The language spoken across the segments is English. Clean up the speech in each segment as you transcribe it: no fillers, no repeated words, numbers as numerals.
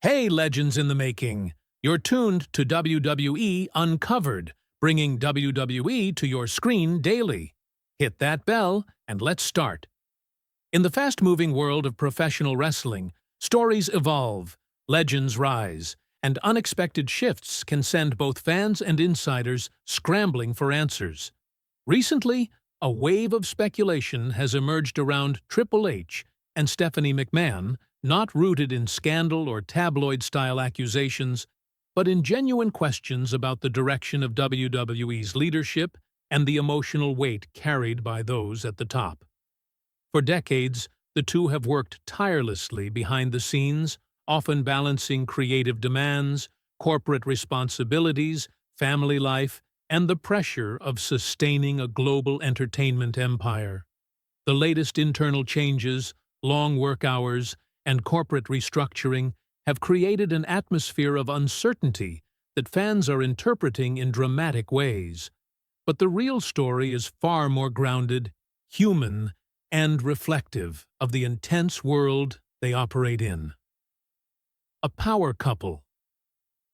Hey, legends in the making! You're tuned to WWE Uncovered, bringing WWE to your screen daily. Hit that bell, and let's start. In the fast-moving world of professional wrestling, stories evolve, legends rise, and unexpected shifts can send both fans and insiders scrambling for answers. Recently, a wave of speculation has emerged around Triple H and Stephanie McMahon, not rooted in scandal or tabloid-style accusations, but in genuine questions about the direction of WWE's leadership and the emotional weight carried by those at the top. For decades, the two have worked tirelessly behind the scenes, often balancing creative demands, corporate responsibilities, family life, and the pressure of sustaining a global entertainment empire. The latest internal changes, long work hours, and corporate restructuring have created an atmosphere of uncertainty that fans are interpreting in dramatic ways. But the real story is far more grounded, human, and reflective of the intense world they operate in. A power couple.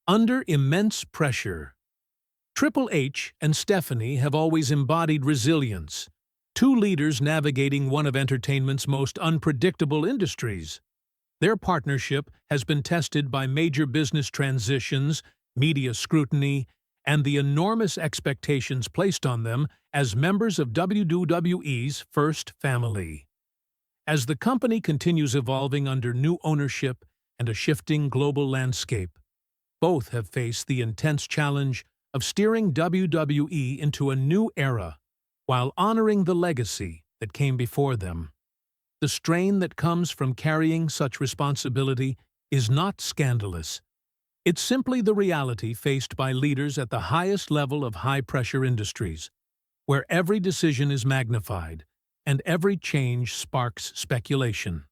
Under immense pressure. Triple H and Stephanie have always embodied resilience, two leaders navigating one of entertainment's most unpredictable industries. Their partnership has been tested by major business transitions, media scrutiny, and the enormous expectations placed on them as members of WWE's first family. As the company continues evolving under new ownership and a shifting global landscape, both have faced the intense challenge of steering WWE into a new era while honoring the legacy that came before them. The strain that comes from carrying such responsibility is not scandalous. It's simply the reality faced by leaders at the highest level of high-pressure industries, where every decision is magnified and every change sparks speculation.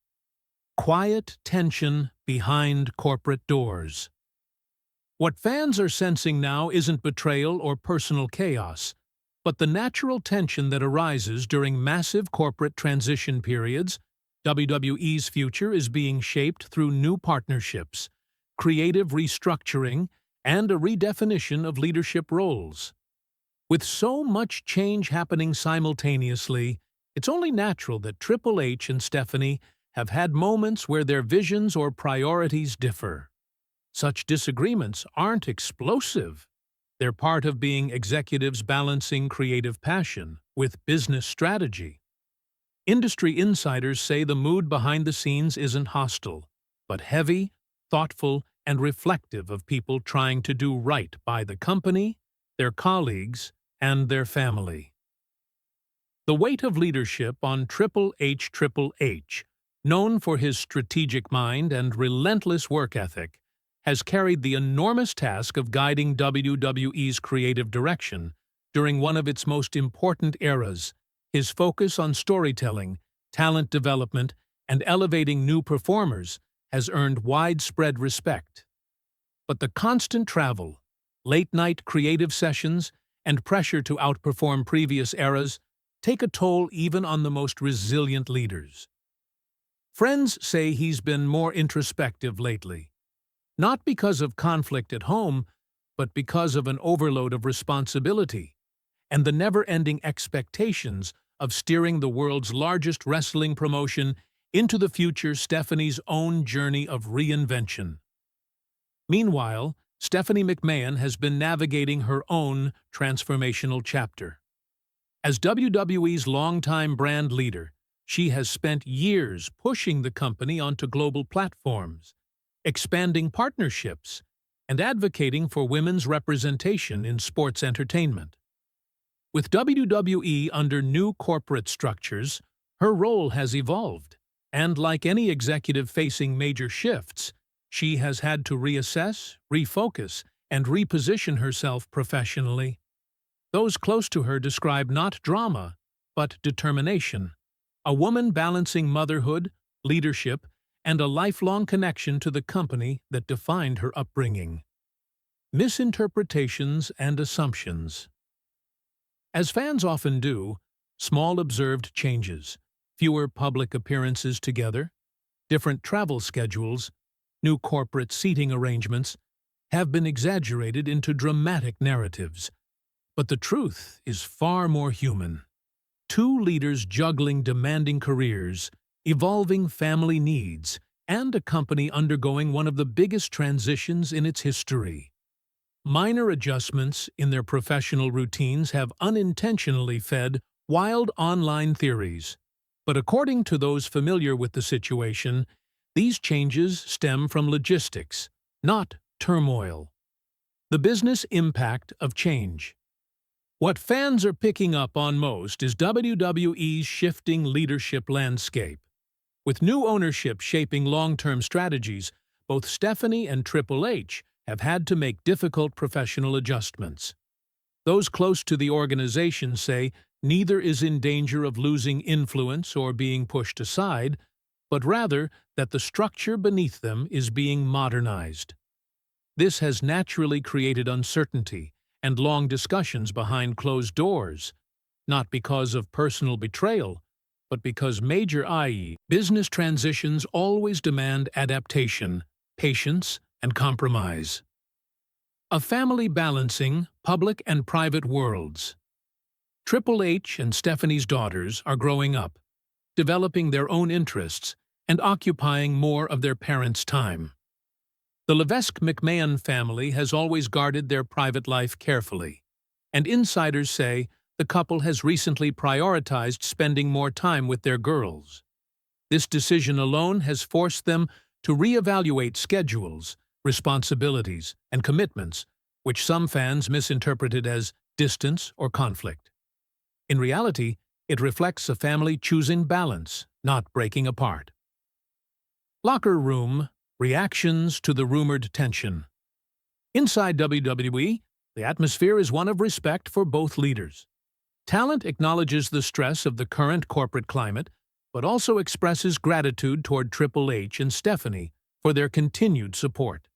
Quiet tension behind corporate doors. What fans are sensing now isn't betrayal or personal chaos, but the natural tension that arises during massive corporate transition periods. WWE's future is being shaped through new partnerships, creative restructuring, and a redefinition of leadership roles. With so much change happening simultaneously, it's only natural that Triple H and Stephanie have had moments where their visions or priorities differ. Such disagreements aren't explosive. They're part of being executives balancing creative passion with business strategy. Industry insiders say the mood behind the scenes isn't hostile, but heavy, thoughtful, and reflective of people trying to do right by the company, their colleagues, and their family. The weight of leadership on Triple H, known for his strategic mind and relentless work ethic, has carried the enormous task of guiding WWE's creative direction during one of its most important eras. His focus on storytelling, talent development, and elevating new performers has earned widespread respect. But the constant travel, late-night creative sessions, and pressure to outperform previous eras take a toll even on the most resilient leaders. Friends say he's been more introspective lately. Not because of conflict at home, but because of an overload of responsibility and the never-ending expectations of steering the world's largest wrestling promotion into the future. Stephanie's own journey of reinvention. Meanwhile, Stephanie McMahon has been navigating her own transformational chapter. As WWE's longtime brand leader, she has spent years pushing the company onto global platforms, expanding partnerships, and advocating for women's representation in sports entertainment. With WWE under new corporate structures, her role has evolved, and like any executive facing major shifts, she has had to reassess, refocus, and reposition herself professionally. Those close to her describe not drama, but determination, a woman balancing motherhood, leadership, and a lifelong connection to the company that defined her upbringing. Misinterpretations and assumptions. As fans often do, small observed changes, fewer public appearances together, different travel schedules, new corporate seating arrangements have been exaggerated into dramatic narratives. But the truth is far more human. Two leaders juggling demanding careers, evolving family needs, and a company undergoing one of the biggest transitions in its history. Minor adjustments in their professional routines have unintentionally fed wild online theories. But according to those familiar with the situation, these changes stem from logistics, not turmoil. The business impact of change. What fans are picking up on most is WWE's shifting leadership landscape. With new ownership shaping long-term strategies, both Stephanie and Triple H have had to make difficult professional adjustments. Those close to the organization say neither is in danger of losing influence or being pushed aside, but rather that the structure beneath them is being modernized. This has naturally created uncertainty and long discussions behind closed doors, not because of personal betrayal, but because major, i.e., business transitions always demand adaptation, patience, and compromise. A family balancing public and private worlds. Triple H and Stephanie's daughters are growing up, developing their own interests and occupying more of their parents' time. The Levesque-McMahon family has always guarded their private life carefully, and insiders say the couple has recently prioritized spending more time with their girls. This decision alone has forced them to reevaluate schedules, responsibilities, and commitments, which some fans misinterpreted as distance or conflict. In reality, it reflects a family choosing balance, not breaking apart. Locker room reactions to the rumored tension. Inside WWE, the atmosphere is one of respect for both leaders. Talent acknowledges the stress of the current corporate climate, but also expresses gratitude toward Triple H and Stephanie for their continued support.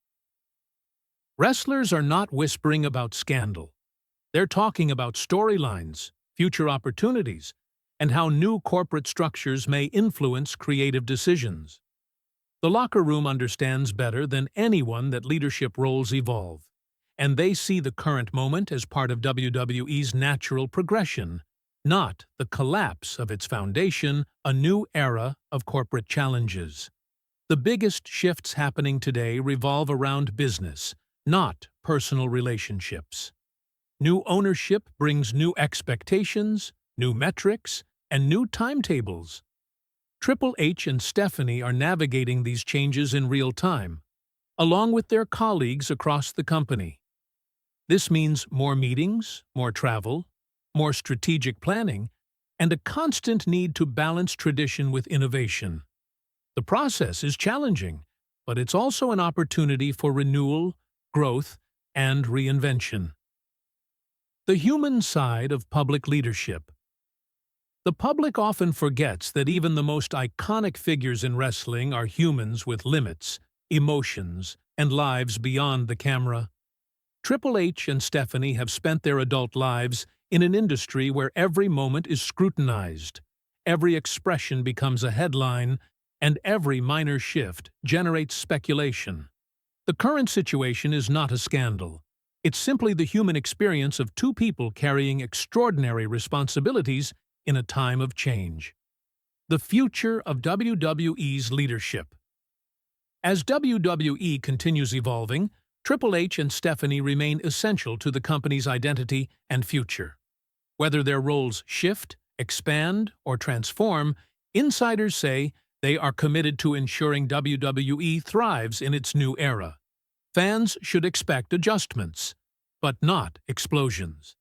Wrestlers are not whispering about scandal. They're talking about storylines, future opportunities, and how new corporate structures may influence creative decisions. The locker room understands better than anyone that leadership roles evolve, and they see the current moment as part of WWE's natural progression, not the collapse of its foundation, a new era of corporate challenges. The biggest shifts happening today revolve around business, not personal relationships. New ownership brings new expectations, new metrics, and new timetables. Triple H and Stephanie are navigating these changes in real time, along with their colleagues across the company. This means more meetings, more travel, more strategic planning, and a constant need to balance tradition with innovation. The process is challenging, but it's also an opportunity for renewal, growth, and reinvention. The human side of public leadership. The public often forgets that even the most iconic figures in wrestling are humans with limits, emotions, and lives beyond the camera. Triple H and Stephanie have spent their adult lives in an industry where every moment is scrutinized, every expression becomes a headline, and every minor shift generates speculation. The current situation is not a scandal. It's simply the human experience of two people carrying extraordinary responsibilities in a time of change. The future of WWE's leadership. As WWE continues evolving, Triple H and Stephanie remain essential to the company's identity and future. Whether their roles shift, expand, or transform, insiders say they are committed to ensuring WWE thrives in its new era. Fans should expect adjustments, but not explosions.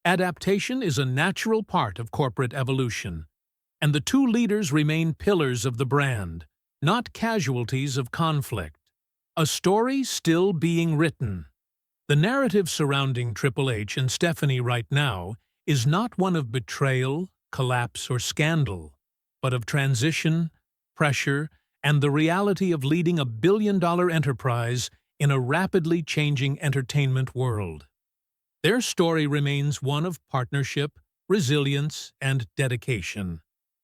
Adaptation is a natural part of corporate evolution, and the two leaders remain pillars of the brand, not casualties of conflict. A story still being written. The narrative surrounding Triple H and Stephanie right now is not one of betrayal, collapse, or scandal, but of transition, pressure, and the reality of leading a billion-dollar enterprise in a rapidly changing entertainment world. Their story remains one of partnership, resilience, and dedication.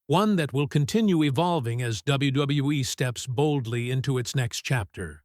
one that will continue evolving as WWE steps boldly into its next chapter.